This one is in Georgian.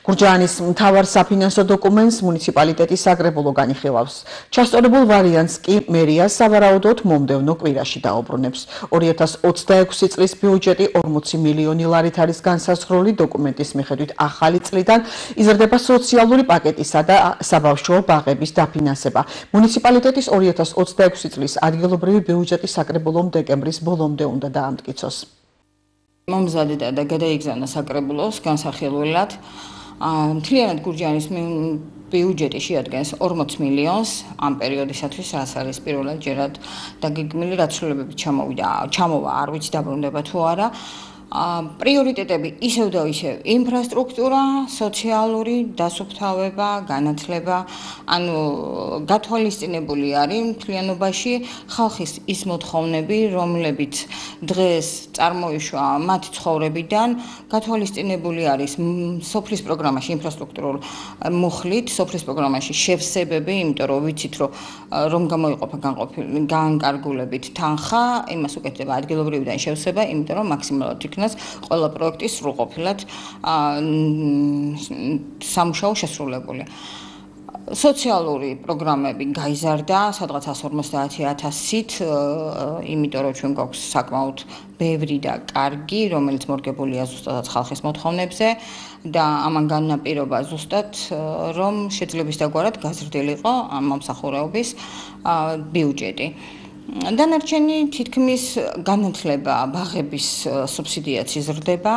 გურჯაანის მთავარ საფინანსო დოკუმენტს მუნიციპალიტეტის საკრებულო განიხილავს. ჩასწორებულ ვარიანტს კი მერია სავარაუდოდ მომდევნო კვირაში დაუბრუნებს. 2026 წლის ბიუჯეტი 40 მილიონი ლარით არის განსაზღვრული. დოკუმენტის მიხედვით ახალი წლიდან იზრდება სოციალური პაკეტისა და საბავშვო ბაღების დაფინანსება. მუნიციპალიტეტის 2026 წლის ადგილობრივი ბიუჯეტის საკრებულომ დეკემბრის ბოლომდე უნდა დაამტკიცოს. მომზადდა და გადაიგზავნა საკრებულოს განსახილველად. მთლიანად გურჯაანის ბიუჯეტი შეადგენს 40 მილიონს ამ პერიოდისათვის, რაც არის პირველად ჯერად დაგეგმილი, რაც ცვლილებებით ჩამოვა, არ ვიცი დაბრუნდება თუ არა. პრიორიტეტები ისევ და ისევ ინფრასტრუქტურა, სოციალური დასუფთავება, განათლება, ანუ გათვალისწინებული არის მთლიანობაში ხალხის ის მოთხოვნები, რომლებიც დღეს წარმოიშვა მათი ცხოვრებიდან, გათვალისწინებული არის სოფლის პროგრამაში ინფრასტრუქტურულ მუხლით, სოფლის პროგრამაში შევსებები, იმიტომ რომ ვიცით რომ გამოიყოფა განკარგულებით თანხა, იმას უკეთდება ადგილობრივიდან შევსება, იმიტომ რომ მაქსიმალურად იქნას ყველა პროექტი სრულყოფილად სამუშაო შესრულებული. სოციალური პროგრამები გაიზარდა, სადღაც 150,000-ით, იმიტომ რომ ჩვენ გვაქვს საკმაოდ ბევრი და კარგი, რომელიც მორგებულია ზუსტად ხალხის მოთხოვნებზე და ამან განაპირობა ზუსტად, რომ შეძლებისდაგვარად გაზრდილიყო ამ მომსახურეობის ბიუჯეტი. დანარჩენი თითქმის განათლება, ბაღების სუბსიდიაც იზრდება.